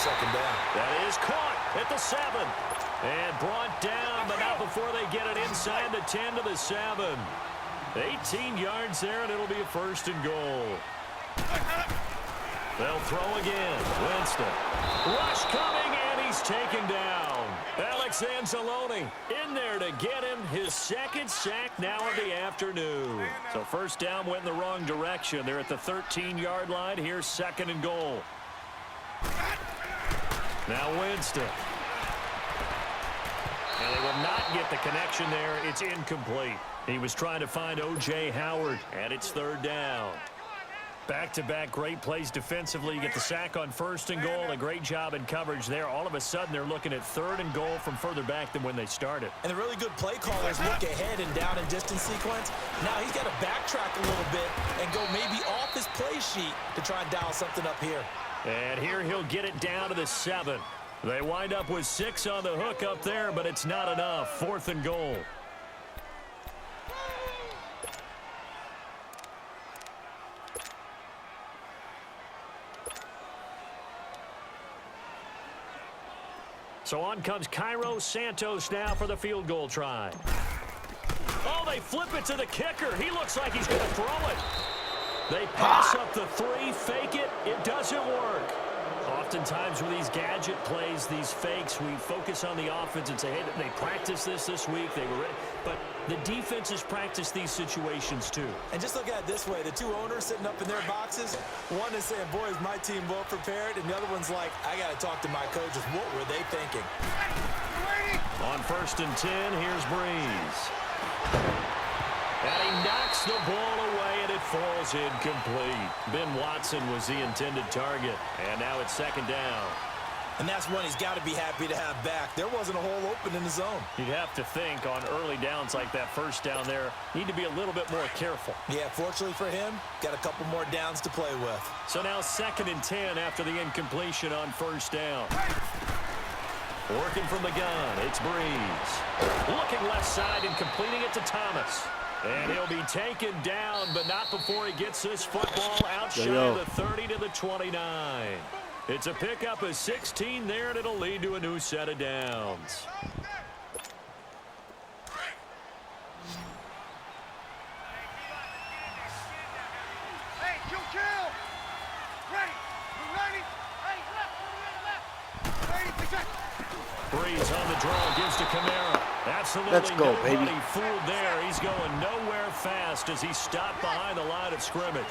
second down. That is caught at the 7. And brought down, but not before they get it inside the 10 to the 7. 18 yards there, and it'll be a 1st and goal. They'll throw again. Winston. Rush coming, and he's taken down. Alex Anzalone in there to get him his 2nd sack now of the afternoon. So 1st down went in the wrong direction. They're at the 13-yard line. Here's 2nd and goal. Now Winston. And they will not get the connection there. It's incomplete. He was trying to find O.J. Howard, and it's 3rd down. Back-to-back great plays defensively. You get the sack on 1st and goal. A great job in coverage there. All of a sudden, they're looking at 3rd and goal from further back than when they started. And the really good play callers look ahead and down and distance sequence. Now he's got to backtrack a little bit and go maybe off his play sheet to try and dial something up here. And here he'll get it down to the 7. They wind up with 6 on the hook up there, but it's not enough. 4th and goal. So on comes Cairo Santos now for the field goal try. Oh, they flip it to the kicker. He looks like he's going to throw it. They pass up the 3, fake it. It doesn't work. Oftentimes with these gadget plays, these fakes, we focus on the offense and say, hey, they practiced this week. They were ready. But the defenses practice these situations too. And just look at it this way. The 2 owners sitting up in their boxes, one is saying, boy, is my team well prepared, and the other one's like, I got to talk to my coaches. What were they thinking? On 1st and 10, here's Breeze. And he knocks the ball away, and it falls incomplete. Ben Watson was the intended target, and now it's 2nd down. And that's one he's got to be happy to have back. There wasn't a hole open in the zone. You'd have to think on early downs like that 1st down there, need to be a little bit more careful. Yeah, fortunately for him, got a couple more downs to play with. So now 2nd and 10 after the incompletion on 1st down. Working from the gun, it's Breeze. Looking left side and completing it to Thomas. And he'll be taken down, but not before he gets this football out shy of the 30 to the 29. It's a pickup of 16 there, and it'll lead to a new set of downs. Hey, chill. Ready. Hey, left. Ready. Breeze on the draw, gives to Kamara. Absolutely Let's go, nobody baby. fooled there. He's going nowhere fast as he stopped behind the line of scrimmage.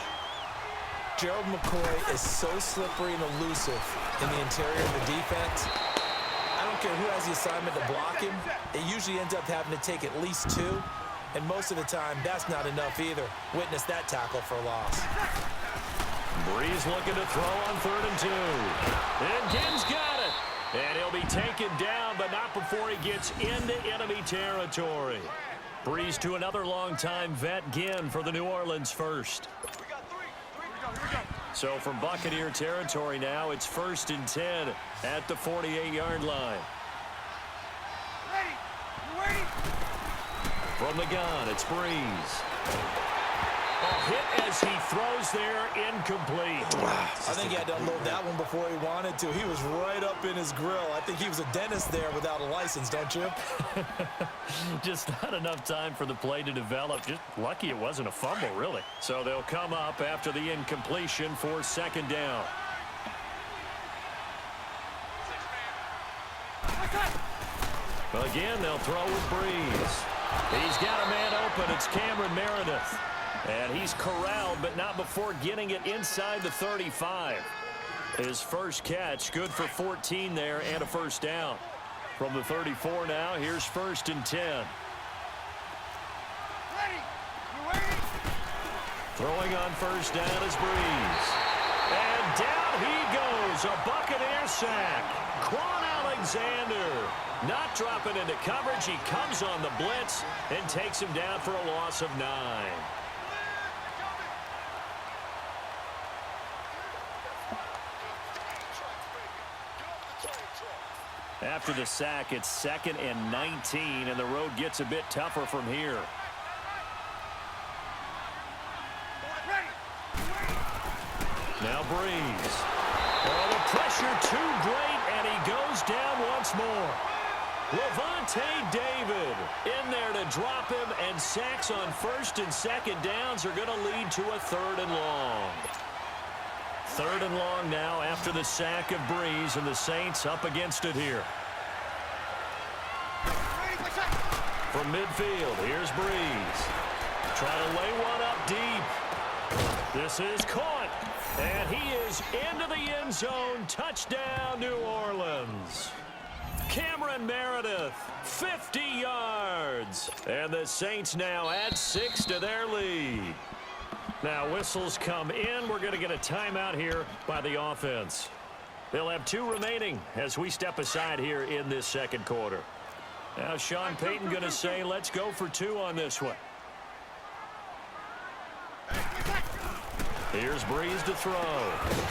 Gerald McCoy is so slippery and elusive in the interior of the defense. I don't care who has the assignment to block him. It usually ends up having to take at least 2. And most of the time, that's not enough either. Witness that tackle for a loss. Breeze looking to throw on 3rd and 2. And Ginn's got it. And he'll be taken down, but not before he gets into enemy territory. Breeze to another long-time vet, Ginn, for the New Orleans first. So from Buccaneer territory now, it's 1st and 10 at the 48-yard line. Ready. From the gun, it's Breeze. A hit as he throws there, incomplete. I think he had to unload that one before he wanted to. He was right up in his grill. I think he was a dentist there without a license, don't you? Just not enough time for the play to develop. Just lucky it wasn't a fumble, really. So they'll come up after the incompletion for 2nd down. Again, they'll throw with Breeze. He's got a man open. It's Cameron Meredith. And he's corralled, but not before getting it inside the 35. His first catch, good for 14 there and a 1st down. From the 34 now, here's 1st and 10. Ready. Throwing on 1st down is Breeze. And down he goes, a Buccaneer sack. Quan Alexander not dropping into coverage. He comes on the blitz and takes him down for a loss of 9. After the sack, it's 2nd and 19, and the road gets a bit tougher from here. Now Breeze. Oh, the pressure too great, and he goes down once more. Levante David in there to drop him, and sacks on first and second downs are going to lead to a 3rd and long. 3rd and long now after the sack of Breeze, and the Saints up against it here. From midfield, here's Breeze. Try to lay one up deep. This is caught, and he is into the end zone. Touchdown, New Orleans. Cameron Meredith, 50 yards. And the Saints now add 6 to their lead. Now whistles come in. We're going to get a timeout here by the offense. They'll have 2 remaining as we step aside here in this second quarter. Now Sean Payton going to say, let's go for 2 on this one. Here's Breeze to throw.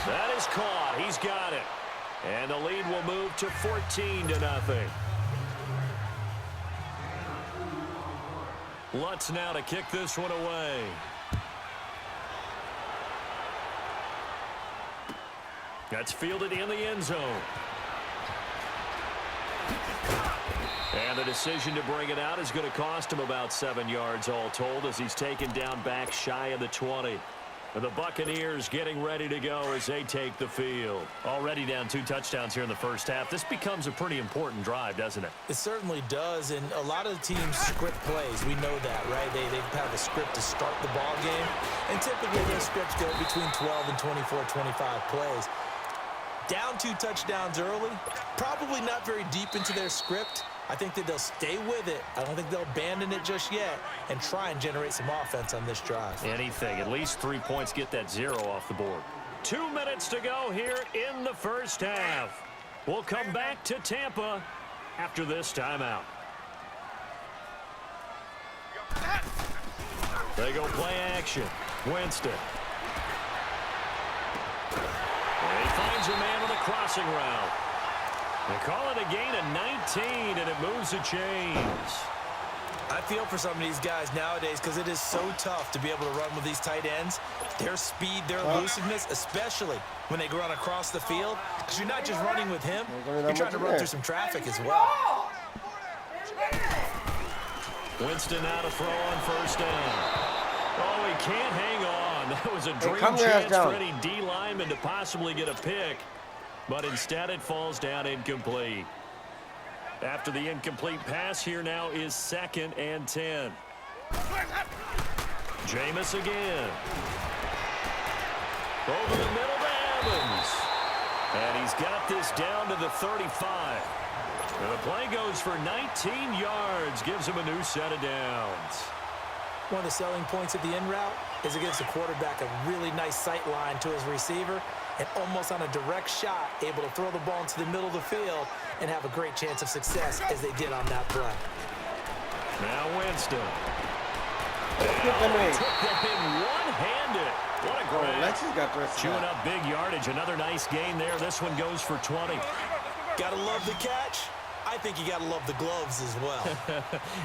That is caught. He's got it. And the lead will move to 14-0. Lutz now to kick this one away. That's fielded in the end zone. And the decision to bring it out is going to cost him about 7 yards all told, as he's taken down back shy of the 20. And the Buccaneers getting ready to go as they take the field. Already down 2 touchdowns here in the first half. This becomes a pretty important drive, doesn't it? It certainly does, and a lot of teams script plays. We know that, right? They have a script to start the ball game, and typically their scripts go between 12 and 24, 25 plays. Down 2 touchdowns early, probably not very deep into their script. I think that they'll stay with it. I don't think they'll abandon it just yet and try and generate some offense on this drive. Anything. At least 3 points, get that 0 off the board. 2 minutes to go here in the first half. We'll come back to Tampa after this timeout. They go play action. Winston. And he finds a man on the crossing route. They call it a gain of 19, and it moves the chains. I feel for some of these guys nowadays because it is so tough to be able to run with these tight ends. Their speed, their elusiveness, especially when they run across the field, because you're not just running with him, you're trying to run through some traffic as well. Winston now to throw on first down. Oh, he can't hang on. That was a dream chance for any D lineman to possibly get a pick. But instead it falls down incomplete. After the incomplete pass, here now is 2nd and 10. Jameis again. Over the middle to Evans. And he's got this down to the 35. And the play goes for 19 yards. Gives him a new set of downs. One of the selling points of the in route is it gives the quarterback a really nice sight line to his receiver, and almost on a direct shot, able to throw the ball into the middle of the field and have a great chance of success as they did on that play. Now Winston. Took that in one-handed. What a grab. Chewing up big yardage. Another nice gain there. This one goes for 20. Gotta love the catch. I think you gotta love the gloves as well.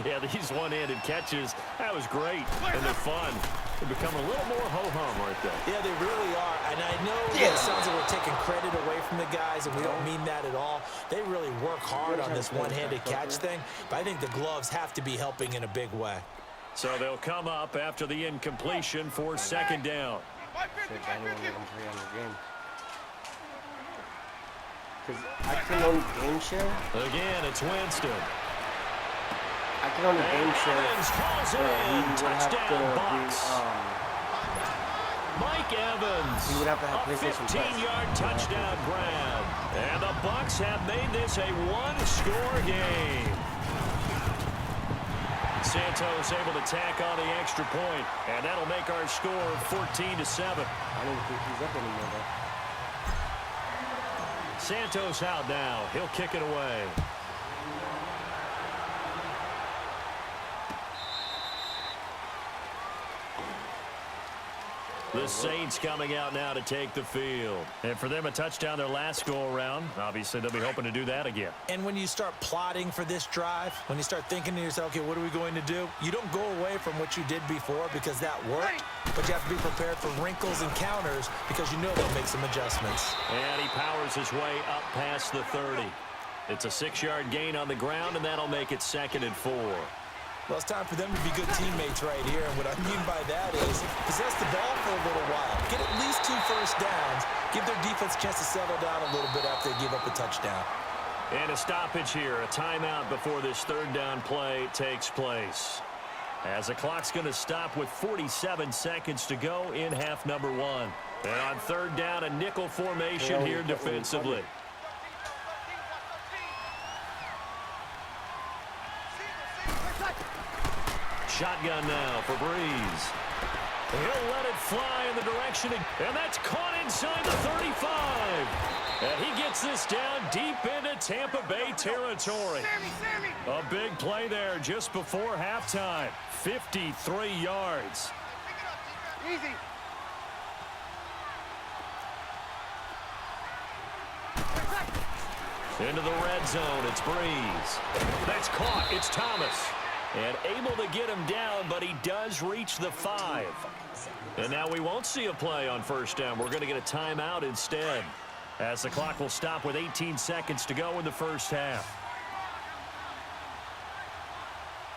Yeah, these one-handed catches, that was great, and they're fun. They become a little more ho-hum right there. Yeah, they really are, and I know that it sounds like we're taking credit away from the guys, and we don't mean that at all. They really work hard on this one-handed catch thing, but I think the gloves have to be helping in a big way. So they'll come up after the incompletion for 2nd down. I can only game share. Again, it's Winston. I can only game share. Evans calls it in. Touchdown, Bucks. Mike Evans. He would have to have a 15-yard touchdown grab. And the Bucks have made this a one-score game. Santos able to tack on the extra point, and that'll make our score 14-7. I don't think he's up anymore, though. Santos out now. He'll kick it away. The Saints coming out now to take the field. And for them, a touchdown their last go-around. Obviously, they'll be hoping to do that again. And when you start plotting for this drive, when you start thinking to yourself, okay, what are we going to do? You don't go away from what you did before because that worked, but you have to be prepared for wrinkles and counters because you know they'll make some adjustments. And he powers his way up past the 30. It's a 6-yard gain on the ground, and that'll make it 2nd and 4. Well, it's time for them to be good teammates right here. And what I mean by that is possess the ball for a little while. Get at least 2 first downs. Give their defense a chance to settle down a little bit after they give up a touchdown. And a stoppage here, a timeout before this 3rd down play takes place. As the clock's going to stop with 47 seconds to go in half number 1. And on 3rd down, a nickel formation here defensively. Shotgun now for Breeze. He'll let it fly in the direction, and that's caught inside the 35. And he gets this down deep into Tampa Bay territory. A big play there just before halftime. 53 yards. Easy. Into the red zone, it's Breeze. That's caught, it's Thomas. And able to get him down, but he does reach the 5. And now we won't see a play on 1st down. We're going to get a timeout instead, as the clock will stop with 18 seconds to go in the 1st half.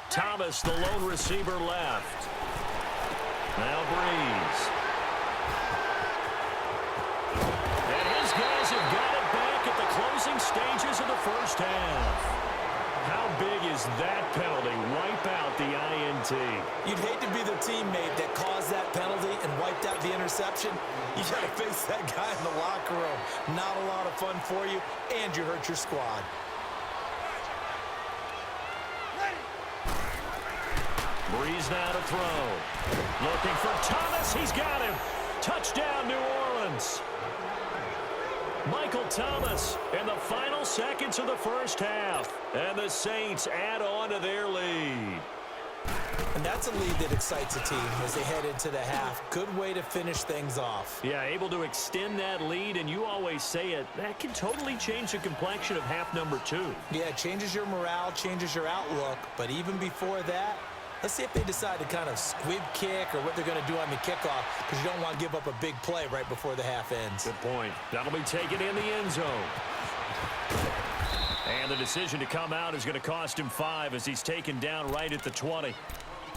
Thomas, the lone receiver, left. Now Breeze. And his guys have got it back at the closing stages of the 1st half. How big is that penalty? Wipe out the INT. You'd hate to be the teammate that caused that penalty and wiped out the interception. You got to face that guy in the locker room. Not a lot of fun for you, and you hurt your squad. Breeze now to throw. Looking for Thomas. He's got him. Touchdown, New Orleans. Michael Thomas in the final seconds of the 1st half. And the Saints add on to their lead. And that's a lead that excites a team as they head into the half. Good way to finish things off. Yeah, able to extend that lead, and you always say it, that can totally change the complexion of half number 2. Yeah, it changes your morale, changes your outlook. But even before that, let's see if they decide to kind of squib kick or what they're going to do on the kickoff, because you don't want to give up a big play right before the half ends. Good point. That'll be taken in the end zone. And the decision to come out is going to cost him 5 as he's taken down right at the 20.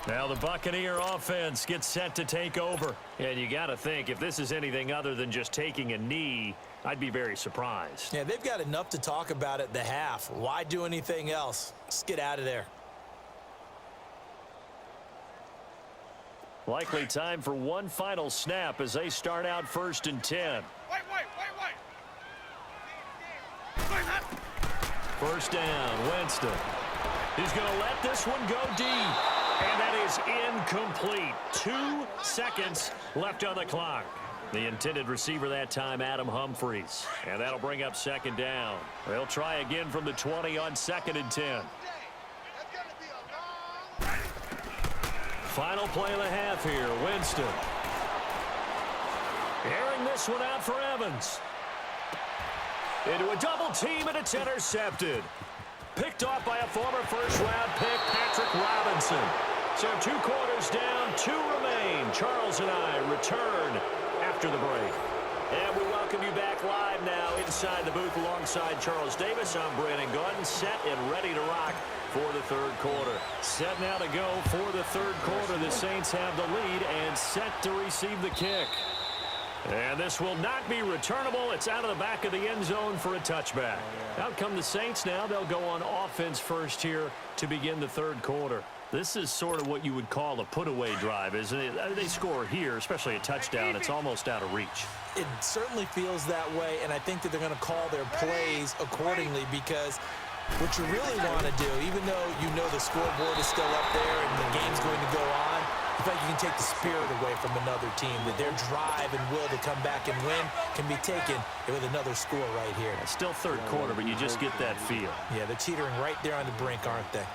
Now the Buccaneer offense gets set to take over. And you got to think, if this is anything other than just taking a knee, I'd be very surprised. Yeah, they've got enough to talk about at the half. Why do anything else? Let's get out of there. Likely time for one final snap as they start out 1st and 10. Wait. 1st down, Winston. He's going to let this one go deep. And that is incomplete. 2 seconds left on the clock. The intended receiver that time, Adam Humphries. And that'll bring up 2nd down. They'll try again from the 20 on 2nd and 10. Final play of the half here, Winston. Airing this one out for Evans. Into a double team, and it's intercepted. Picked off by a former 1st-round pick, Patrick Robinson. So 2 quarters down, 2 remain. Charles and I return after the break. And we welcome you back live now inside the booth alongside Charles Davis. I'm Brandon Gordon, set and ready to rock for the 3rd quarter. Set now to go for the 3rd quarter. The Saints have the lead and set to receive the kick. And this will not be returnable. It's out of the back of the end zone for a touchback. Out come the Saints now. They'll go on offense first here to begin the 3rd quarter. This is sort of what you would call a put-away drive, isn't it? They score here, especially a touchdown. It's almost out of reach. It certainly feels that way, and I think that they're going to call their plays accordingly because what you really want to do, even though you know the scoreboard is still up there and the game's going to go on, I feel like you can take the spirit away from another team, that their drive and will to come back and win can be taken with another score right here. It's still 3rd quarter, but you just get that feel. Yeah, they're teetering right there on the brink, aren't they?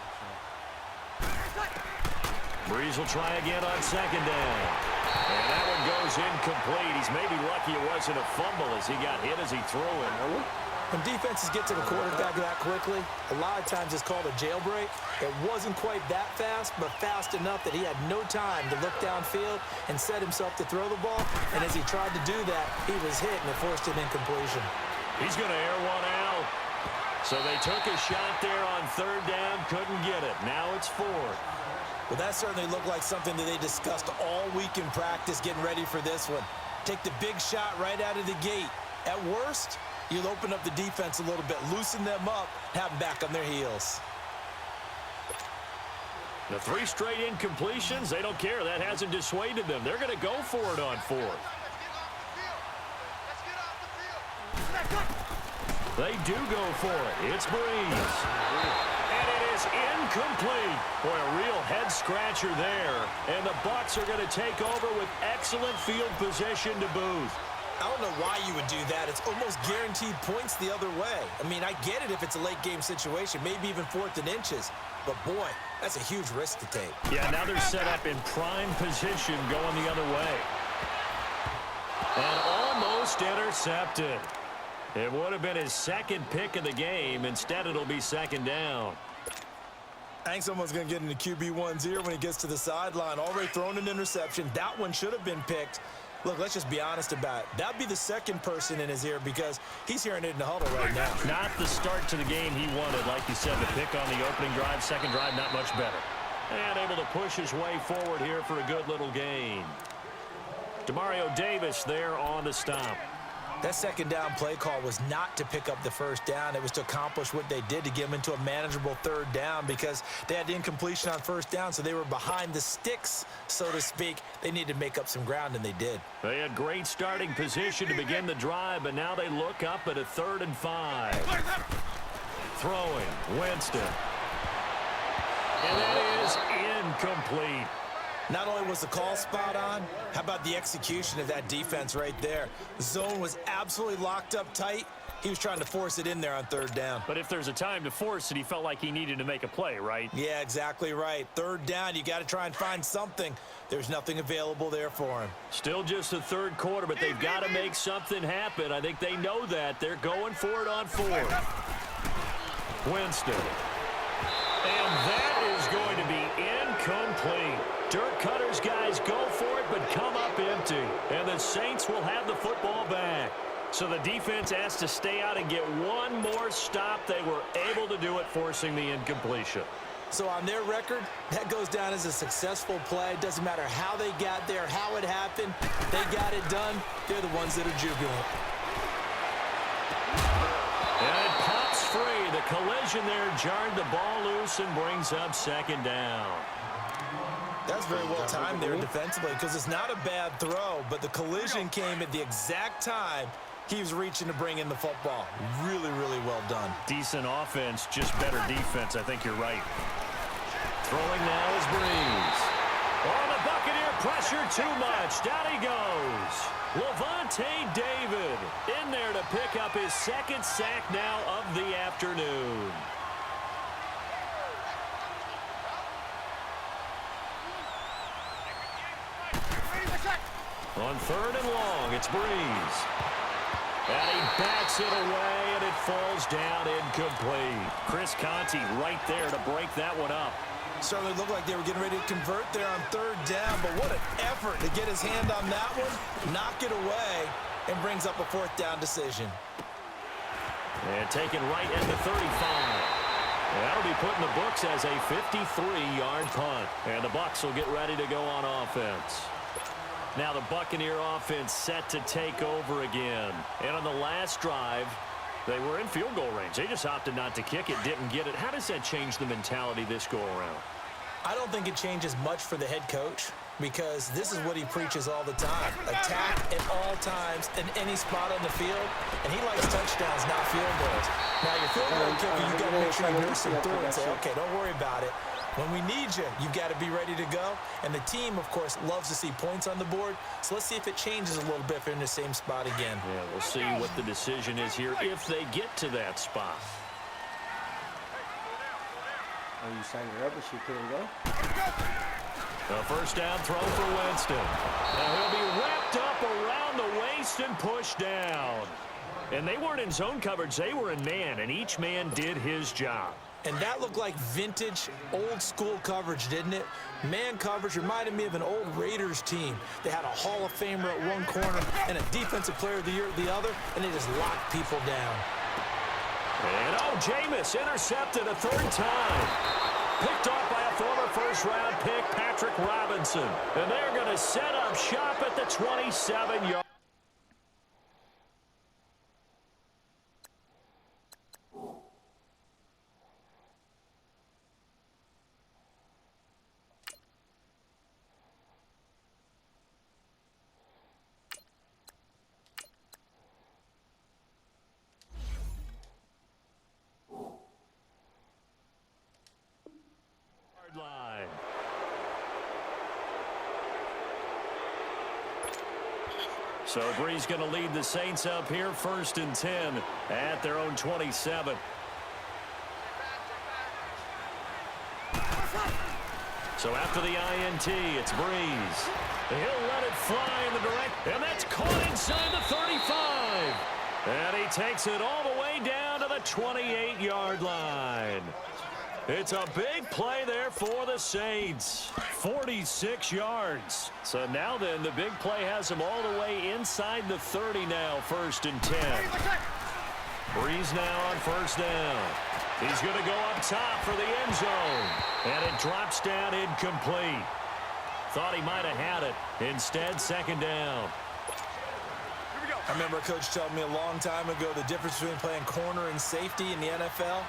Breeze will try again on 2nd down. And that one goes incomplete. He's maybe lucky it wasn't a fumble as he got hit as he threw it. When defenses get to the quarterback that quickly, a lot of times it's called a jailbreak. It wasn't quite that fast, but fast enough that he had no time to look downfield and set himself to throw the ball. And as he tried to do that, he was hit and it forced an incompletion. He's going to air one out. So they took a shot there on third down, couldn't get it. Now it's fourth. Well, that certainly looked like something that they discussed all week in practice getting ready for this one. Take the big shot right out of the gate. At worst, you'll open up the defense a little bit, loosen them up, have them back on their heels. The 3 straight incompletions, they don't care. That hasn't dissuaded them. They're going to go for it on fourth. They do go for it. It's Breeze. And it is incomplete. Boy, a real head-scratcher there. And the Bucs are going to take over with excellent field position to boot. I don't know why you would do that. It's almost guaranteed points the other way. I mean, I get it if it's a late-game situation, maybe even 4th and inches. But, boy, that's a huge risk to take. Yeah, now they're set up in prime position going the other way. And almost intercepted. It would have been his second pick of the game. Instead, it'll be second down. I think someone's going to get into QB1's ear when he gets to the sideline. Already thrown an interception. That one should have been picked. Look, let's just be honest about it. That'd be the second person in his ear because he's hearing it in the huddle right now. Not the start to the game he wanted. Like you said, the pick on the opening drive, second drive, not much better. And able to push his way forward here for a good little gain. Demario Davis there on the stop. That second down play call was not to pick up the first down. It was to accomplish what they did to get them into a manageable third down because they had the incompletion on first down, so they were behind the sticks, so to speak. They needed to make up some ground, and they did. They had great starting position to begin the drive, but now they look up at a 3rd and 5. Throwing, Winston. And that is incomplete. Not only was the call spot on, how about the execution of that defense right there? The zone was absolutely locked up tight. He was trying to force it in there on third down. But if there's a time to force it, he felt like he needed to make a play, right? Yeah, exactly right. Third down, you got to try and find something. There's nothing available there for him. Still just the third quarter, but they've got to make something happen. I think they know that. They're going for it on fourth. Winston. And that is going to be incomplete. Dirk Cutter's guys go for it, but come up empty. And the Saints will have the football back. So the defense has to stay out and get one more stop. They were able to do it, forcing the incompletion. So on their record, that goes down as a successful play. Doesn't matter how they got there, how it happened. They got it done. They're the ones that are jubilant. And it pops free. The collision there jarred the ball loose and brings up second down. That's very well timed there defensively because it's not a bad throw, but the collision came at the exact time he was reaching to bring in the football. Really, really well done. Decent offense, just better defense. I think you're right. Throwing now is Breeze. Oh, the Buccaneer pressure too much. Down he goes. Levante David in there to pick up his second sack now of the afternoon. On 3rd and long, it's Breeze. And he backs it away, and it falls down incomplete. Chris Conte right there to break that one up. Certainly looked like they were getting ready to convert there on 3rd down, but what an effort to get his hand on that one, knock it away, and brings up a 4th down decision. And taken right at the 35. And that'll be put in the books as a 53-yard punt. And the Bucs will get ready to go on offense. Now the Buccaneer offense set to take over again. And on the last drive, they were in field goal range. They just opted not to kick it, didn't get it. How does that change the mentality this go-around? I don't think it changes much for the head coach because this is what he preaches all the time. Attack at all times in any spot on the field, and he likes touchdowns, not field goals. Now, your field goal kicker, you got to make sure you nurse him through and say, okay, don't worry about it. When we need you, you've got to be ready to go. And the team, of course, loves to see points on the board. So let's see if it changes a little bit if they're in the same spot again. Yeah, we'll see what the decision is here if they get to that spot. Oh, you signed her up, but she couldn't go? A first down throw for Winston. Now he'll be wrapped up around the waist and pushed down. And they weren't in zone coverage. They were in man, and each man did his job. And that looked like vintage, old-school coverage, didn't it? Man coverage reminded me of an old Raiders team. They had a Hall of Famer at one corner and a Defensive Player of the Year at the other, and they just locked people down. And, Jameis intercepted a third time. Picked off by a former first-round pick, Patrick Robinson. And they're going to set up shop at the 27-yard. Line. So Brees going to lead the Saints up here, 1st and 10 at their own 27. So after the INT, it's Brees. He'll let it fly in the direct, and that's caught inside the 35. And he takes it all the way down to the 28-yard line. It's a big play there for the Saints. 46 yards. So now then, the big play has him all the way inside the 30 now, 1st and 10. Brees now on first down. He's going to go up top for the end zone. And it drops down incomplete. Thought he might have had it. Instead, 2nd down. I remember a coach telling me a long time ago the difference between playing corner and safety in the NFL.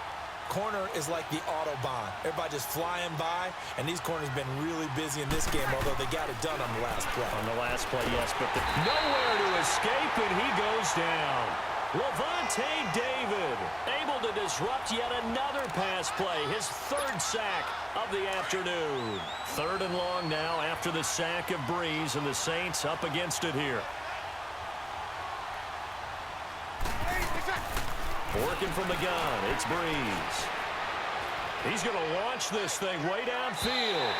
Corner is like the Autobahn. Everybody just flying by, and these corners have been really busy in this game, although they got it done on the last play. On the last play, yes, but nowhere to escape, and he goes down. Lavonte David able to disrupt yet another pass play, his 3rd sack of the afternoon. 3rd and long now after the sack of Brees, and the Saints up against it here. Working from the gun, it's Brees. He's going to launch this thing way downfield.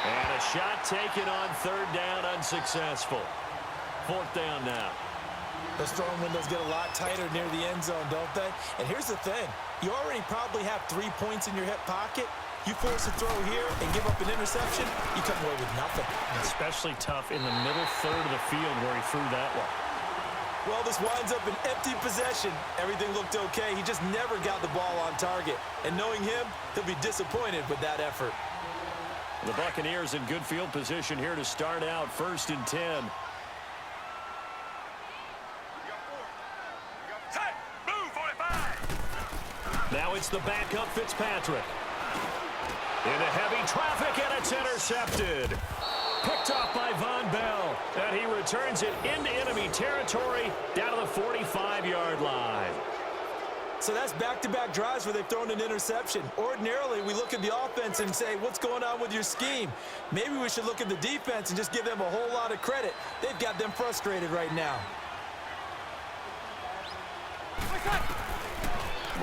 And a shot taken on 3rd down, unsuccessful. 4th down now. Those throwing windows get a lot tighter near the end zone, don't they? And here's the thing. You already probably have 3 points in your hip pocket. You force a throw here and give up an interception, you come away with nothing. Especially tough in the middle third of the field where he threw that one. Well, this winds up an empty possession. Everything looked okay. He just never got the ball on target. And knowing him, he'll be disappointed with that effort. The Buccaneers in good field position here to start out, 1st and 10. Now it's the backup Fitzpatrick. Into heavy traffic, and it's intercepted. Picked off by Von Bell, and he returns it into enemy territory down to the 45-yard line. So that's back-to-back drives where they've thrown an interception. Ordinarily, we look at the offense and say, what's going on with your scheme? Maybe we should look at the defense and just give them a whole lot of credit. They've got them frustrated right now.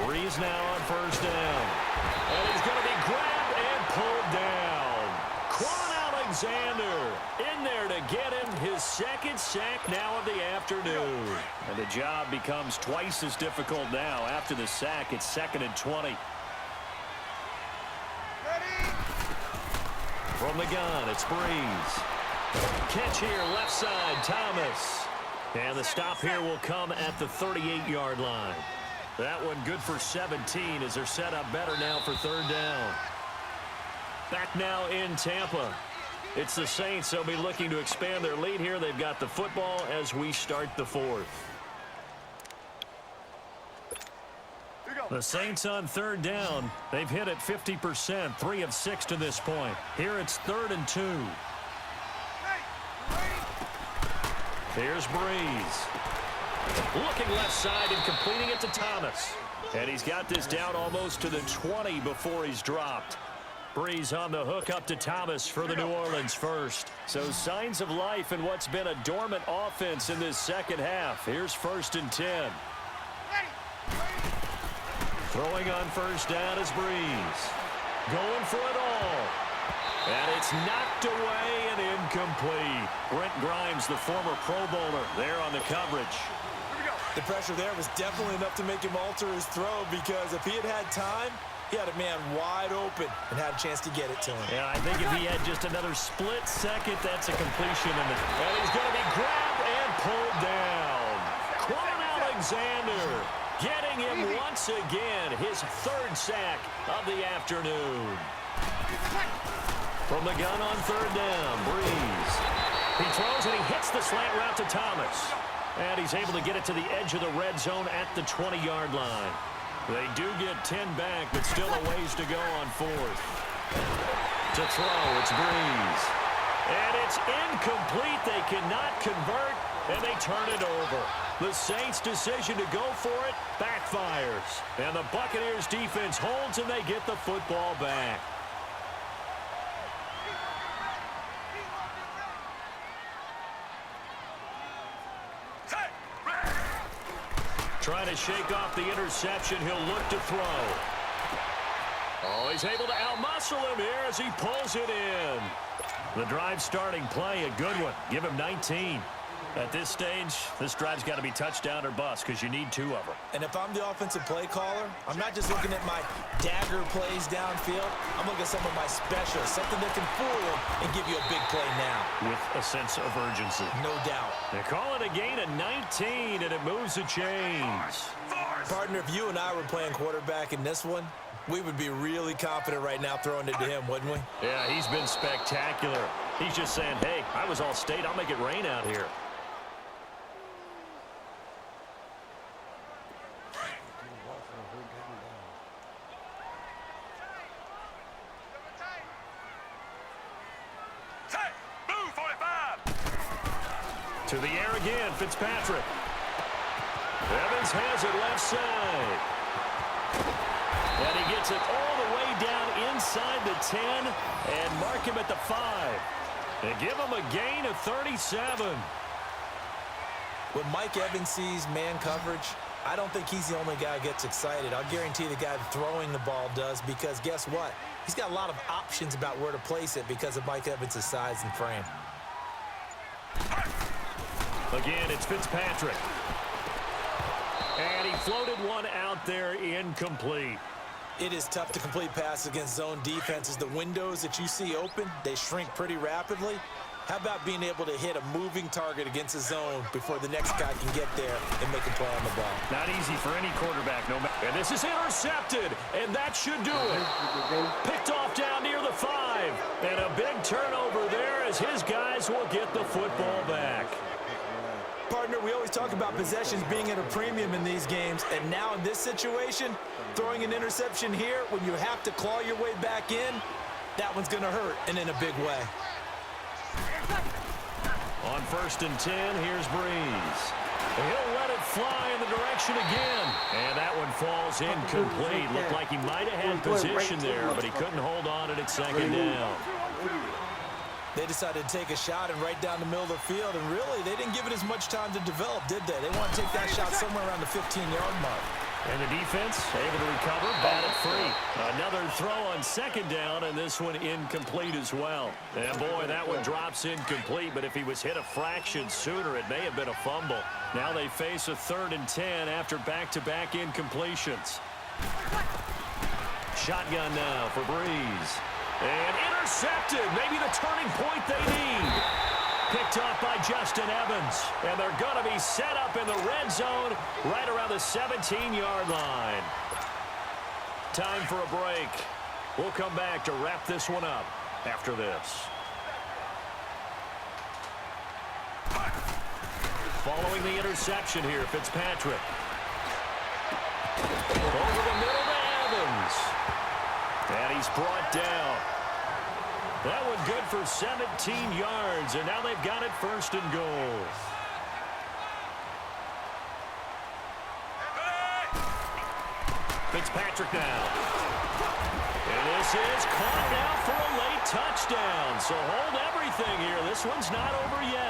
Brees now on first down. And he's going to be grabbed and pulled down. Quan Alexander in there to get him his 2nd sack now of the afternoon. And the job becomes twice as difficult now. After the sack, it's 2nd and 20. From the gun, it's Brees. Catch here, left side, Thomas. And the stop here will come at the 38-yard line. That one good for 17 as they're set up better now for 3rd down. Back now in Tampa. It's the Saints. They'll be looking to expand their lead here. They've got the football as we start the 4th. The Saints on 3rd down. They've hit it 50%, 3 of 6 to this point. Here it's 3rd and 2. Here's Brees. Looking left side and completing it to Thomas. And he's got this down almost to the 20 before he's dropped. Brees on the hook up to Thomas for the New Orleans first. So signs of life in what's been a dormant offense in this second half. Here's 1st and 10. Throwing on first down is Brees. Going for it all. And it's knocked away and incomplete. Brent Grimes, the former Pro Bowler, there on the coverage. The pressure there was definitely enough to make him alter his throw, because if he had time, he had a man wide open and had a chance to get it to him. Yeah, I think if he had just another split second, that's a completion. And he's going to be grabbed and pulled down. Quan Alexander getting him once again, his third sack of the afternoon. From the gun on third down, Breeze. He throws and he hits the slant route to Thomas. And he's able to get it to the edge of the red zone at the 20-yard line. They do get 10 back, but still a ways to go on fourth. To throw, it's Breeze. And it's incomplete. They cannot convert, and they turn it over. The Saints' decision to go for it backfires. And the Buccaneers' defense holds, and they get the football back. Trying to shake off the interception. He'll look to throw. Oh, he's able to outmuscle him here as he pulls it in. The drive starting play, a good one. Give him 19. At this stage, this drive's got to be touchdown or bust, because you need 2 of them. And if I'm the offensive play caller, I'm not just looking at my dagger plays downfield. I'm looking at some of my specials, something that can fool them and give you a big play now. With a sense of urgency. No doubt. They call it a gain of 19, and it moves the chains. Partner, if you and I were playing quarterback in this one, we would be really confident right now throwing it to him, wouldn't we? Yeah, he's been spectacular. He's just saying, hey, I was all state. I'll make it rain out here. To the air again, Fitzpatrick. Evans has it left side. And he gets it all the way down inside the 10 and mark him at the 5. And give him a gain of 37. When Mike Evans sees man coverage, I don't think he's the only guy who gets excited. I'll guarantee the guy throwing the ball does, because guess what? He's got a lot of options about where to place it because of Mike Evans' size and frame. Again, it's Fitzpatrick. And he floated one out there, incomplete. It is tough to complete passes against zone defenses. The windows that you see open, they shrink pretty rapidly. How about being able to hit a moving target against a zone before the next guy can get there and make a play on the ball? Not easy for any quarterback. No matter. And this is intercepted, and that should do it. Picked off down near the 5. And a big turnover there as his guys will get the football back. Partner, we always talk about possessions being at a premium in these games, and now in this situation, throwing an interception here when you have to claw your way back in, that one's going to hurt, and in a big way. On 1st and 10, here's Breeze. He'll let it fly in the direction again. And that one falls incomplete. Looked like he might have had position there, but he couldn't hold on at it second down. They decided to take a shot and right down the middle of the field, and really, they didn't give it as much time to develop, did they? They want to take that shot somewhere around the 15-yard mark. And the defense able to recover, bat it free. Another throw on second down, and this one incomplete as well. And boy, that one drops incomplete, but if he was hit a fraction sooner, it may have been a fumble. Now they face a 3rd and 10 after back-to-back incompletions. Shotgun now for Breeze. And intercepted, maybe the turning point they need. Picked off by Justin Evans. And they're going to be set up in the red zone right around the 17-yard line. Time for a break. We'll come back to wrap this one up after this. Following the interception here, Fitzpatrick. Over the middle to Evans. And he's brought down. That one good for 17 yards, and now they've got it 1st and goal. Fitzpatrick now. And this is caught now for a late touchdown. So hold everything here. This one's not over yet.